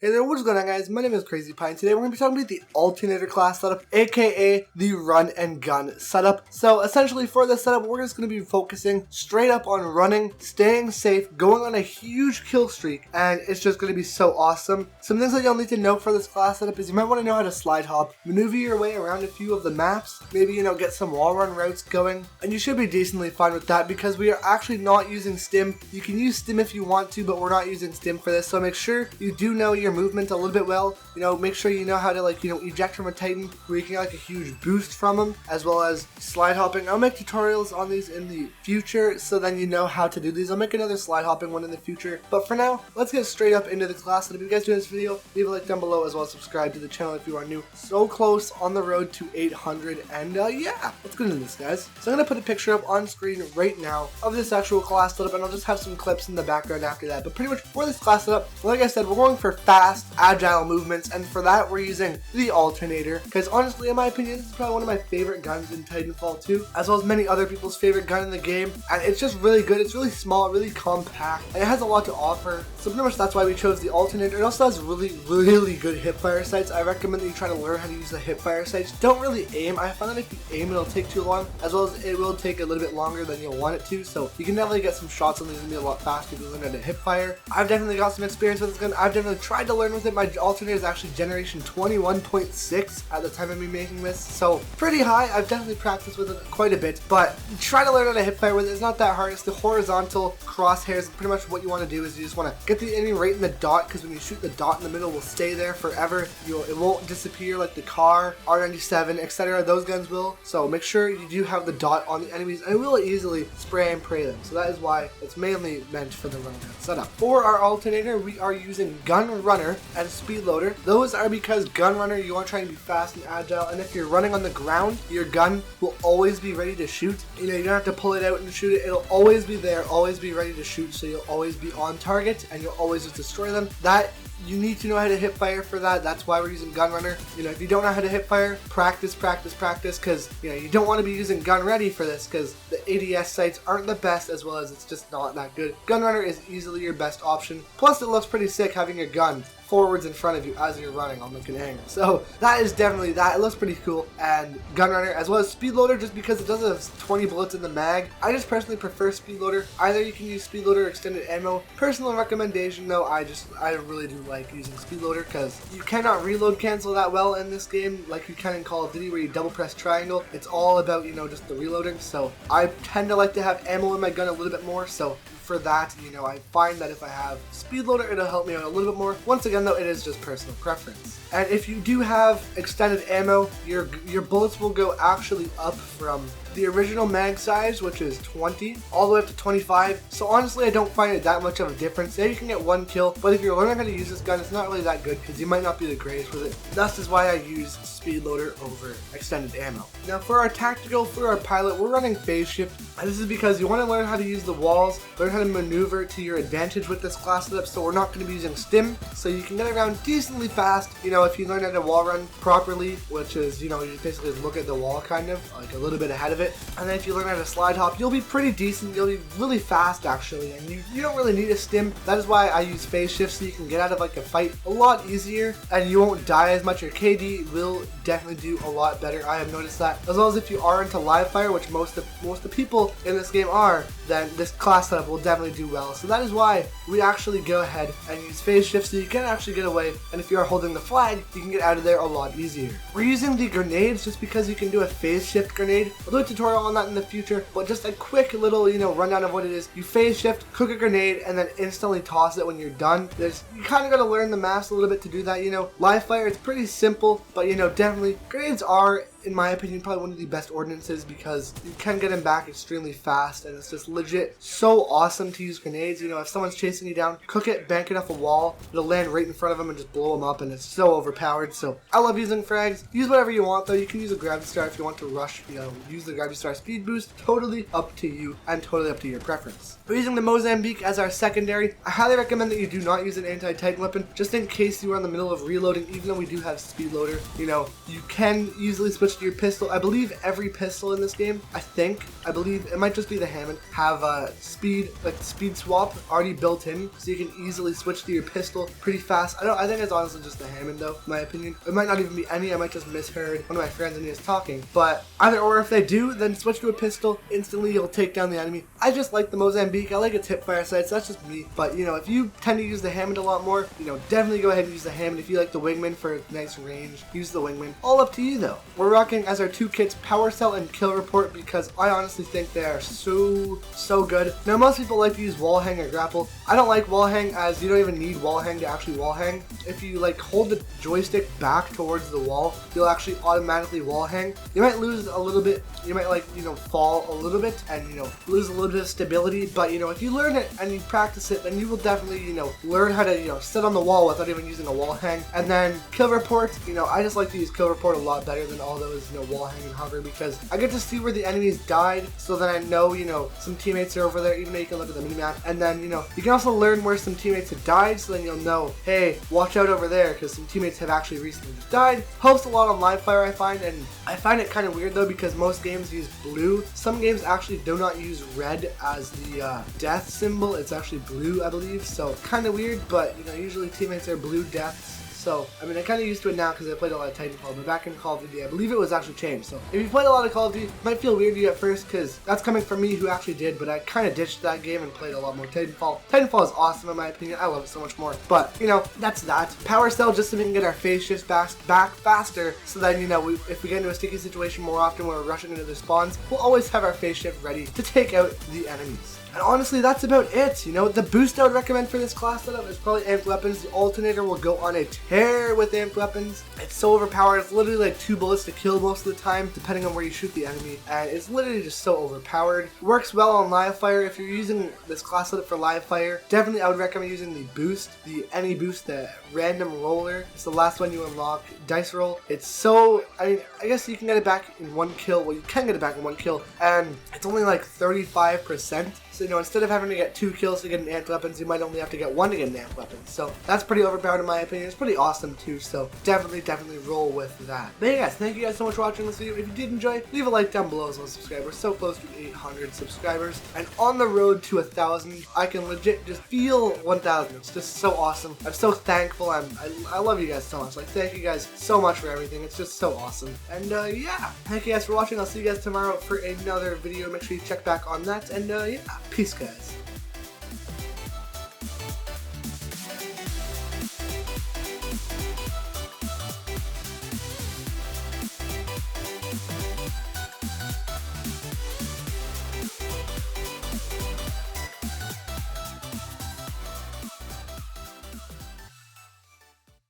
Hey there, what's going on guys? My name is Crazy Pie, and today we're going to be talking about the alternator class setup, aka the run and gun setup. So essentially for this setup, we're just going to be focusing straight up on running, staying safe, going on a huge kill streak, and it's just going to be so awesome. Some things that you'll need to know for this class setup is you might want to know how to slide hop, maneuver your way around a few of the maps, maybe get some wall run routes going, and you should be decently fine with that because we are actually not using stim. You can use stim if you want to, but we're not using stim for this, so make sure you do know your movement a little bit well. Make sure you know how to eject from a Titan where you can get a huge boost from them, as well as slide hopping. I'll make tutorials on these in the future, so then you know how to do these. I'll make another slide hopping one in the future, but for now, let's get straight up into the class. And if you guys do this video, leave a like down below, as well as subscribe to the channel if you are new. So close on the road to 800, and yeah, let's get into this, guys. So I'm gonna put a picture up on screen right now of this actual class setup, and I'll just have some clips in the background after that. But pretty much for this class setup, like I said, we're going for fast, agile movements, and for that we're using the alternator, because honestly, in my opinion, this is probably one of my favorite guns in Titanfall 2, as well as many other people's favorite gun in the game, and it's just really good. It's really small, really compact, and it has a lot to offer, so pretty much that's why we chose the alternator. It also has really good hipfire sights. I recommend that you try to learn how to use the hipfire sights. Don't really aim. I find that if you aim, it'll take too long, as well as it will take a little bit longer than you'll want it to, so you can definitely get some shots on these and be a lot faster if you learn how to hipfire. I've definitely got some experience with this gun. I've definitely tried to learn with it. My alternator is actually generation 21.6 at the time of me making this, so pretty high. I've definitely practiced with it quite a bit, but try to learn how to hipfire with it. It's not that hard. It's the horizontal crosshairs. Pretty much what you want to do is you just want to get the enemy right in the dot, because when you shoot, the dot in the middle will stay there forever. It won't disappear like the car, R97, etc. Those guns will, so make sure you do have the dot on the enemies, and it will easily spray and pray them, so that is why it's mainly meant for the run gun setup. For our alternator, we are using gun runner and speed loader. Those are because gun runner, you want to try and be fast and agile, and if you're running on the ground, your gun will always be ready to shoot. You don't have to pull it out and shoot it. It'll always be there, always be ready to shoot, so you'll always be on target and you'll always just destroy them. That you need to know how to hip fire for that. That's why we're using gun runner. If you don't know how to hip fire, practice, because you don't want to be using gun ready for this, because the ADS sights aren't the best, as well as it's just not that good. Gun runner is easily your best option. Plus, it looks pretty sick having your gun forwards in front of you as you're running on the angle. So that is definitely that. It looks pretty cool. And gun runner, as well as speed loader, just because it does have 20 bullets in the mag. I just personally prefer speed loader. Either you can use speed loader or extended ammo. Personal recommendation though, I really do like using speed loader, because you cannot reload cancel that well in this game like you can in Call of Duty, where you double press triangle. It's all about just the reloading. So I tend to like to have ammo in my gun a little bit more, so for that, I find that if I have speed loader, it'll help me out a little bit more. Once again though, it is just personal preference. And if you do have extended ammo, your bullets will go actually up from the original mag size, which is 20, all the way up to 25. So honestly, I don't find it that much of a difference. Yeah, you can get one kill, but if you're learning how to use this gun, it's not really that good, because you might not be the greatest with it. That's just why I use speed loader over extended ammo. Now for our tactical, for our pilot, we're running phase shift. And this is because you want to learn how to use the walls, learn how to maneuver to your advantage with this class setup. So we're not going to be using stim, so you can get around decently fast. If you learn how to wall run properly, which is, you basically look at the wall kind of like a little bit ahead of it. And then if you learn how to slide hop, you'll be pretty decent. You'll be really fast actually, and you don't really need a stim. That is why I use phase shift, so you can get out of a fight a lot easier, and you won't die as much. Your KD will definitely do a lot better. I have noticed that. As well as if you are into live fire, which most of the people in this game are, then this class setup will definitely do well. So that is why we actually go ahead and use phase shift, so you can actually get away, and if you are holding the flag, you can get out of there a lot easier. We're using the grenades just because you can do a phase shift grenade. I'll do a tutorial on that in the future, but just a quick little rundown of what it is. You phase shift, cook a grenade, and then instantly toss it when you're done. You kind of got to learn the maths a little bit to do that. Live fire, it's pretty simple, but definitely grenades are, in my opinion, probably one of the best ordinances, because you can get them back extremely fast, and it's just legit so awesome to use grenades. If someone's chasing you down, cook it, bank it off a wall, it'll land right in front of them and just blow them up, and it's so overpowered. So I love using frags. Use whatever you want though. You can use a gravity star if you want to rush, use the gravity star speed boost. Totally up to you and totally up to your preference. We're using the Mozambique as our secondary. I highly recommend that you do not use an anti-Titan weapon, just in case you are in the middle of reloading. Even though we do have speed loader, you can easily switch switch to your pistol. I believe every pistol in this game, I believe it might just be the Hammond, have speed swap already built in, so you can easily switch to your pistol pretty fast. I think it's honestly just the Hammond though, in my opinion. It might not even be any. I might just misheard one of my friends and he was talking. But either or, if they do, then switch to a pistol. Instantly, you'll take down the enemy. I just like the Mozambique. I like its hip fire sights. That's just me. But you know, if you tend to use the Hammond a lot more, you know, definitely go ahead and use the Hammond. If you like the Wingman for nice range, use the Wingman. All up to you though. We're rocking as our two kits Power Cell and Kill Report because I honestly think they are so good. Now most people like to use wall hang or grapple. I don't like wall hang, as you don't even need wall hang to actually wall hang. If you like hold the joystick back towards the wall, you'll actually automatically wall hang. You might lose a little bit, you might like, you know, fall a little bit and, you know, lose a little bit of stability, but you know, if you learn it and you practice it, then you will definitely, you know, learn how to, you know, sit on the wall without even using a wall hang. And then Kill Report, you know, I just like to use Kill Report a lot better than all those, you know, wall hang and hover, because I get to see where the enemies died, so then I know, you know, some teammates are over there, even though you can look at the minimap. And then, you know, you can also learn where some teammates have died, so then you'll know, hey, watch out over there, because some teammates have actually recently just died. Helps a lot on live fire, I find, and I find it kind of weird though, because most games use blue. Some games actually do not use red as the death symbol. It's actually blue, I believe, so kind of weird, but you know, usually teammates are blue deaths. So, I mean, I'm kind of used to it now because I played a lot of Titanfall, but back in Call of Duty, I believe it was actually changed. So, if you played a lot of Call of Duty, it might feel weird to you at first because that's coming from me who actually did, but I kind of ditched that game and played a lot more Titanfall. Titanfall is awesome in my opinion. I love it so much more. But, you know, that's that. Power Cell just so we can get our phase shifts back faster, so then, you know, if we get into a sticky situation more often where we're rushing into their spawns, we'll always have our phase shift ready to take out the enemies. And honestly, that's about it. You know, the boost I would recommend for this class setup is probably amped weapons. The alternator will go on a tear with amped weapons. It's so overpowered. It's literally like 2 bullets to kill most of the time, depending on where you shoot the enemy. And it's literally just so overpowered. Works well on live fire. If you're using this class setup for live fire, definitely I would recommend using the boost, the any boost, the random roller. It's the last one you unlock. Dice roll. It's so, I mean, I guess you can get it back in 1 kill. Well, you can get it back in 1 kill, and it's only like 35%. So, you know, instead of having to get 2 kills to get an amped weapons, you might only have to get 1 to get an amped weapon. So that's pretty overpowered in my opinion. It's pretty awesome too. So definitely roll with that. But hey guys, thank you guys so much for watching this video. If you did enjoy, leave a like down below as well as subscribe. We're so close to 800 subscribers and on the road to 1,000. I can legit just feel 1,000. It's just so awesome. I'm so thankful. I love you guys so much. Like, thank you guys so much for everything. It's just so awesome. And yeah, thank you guys for watching. I'll see you guys tomorrow for another video. Make sure you check back on that. And yeah, peace guys.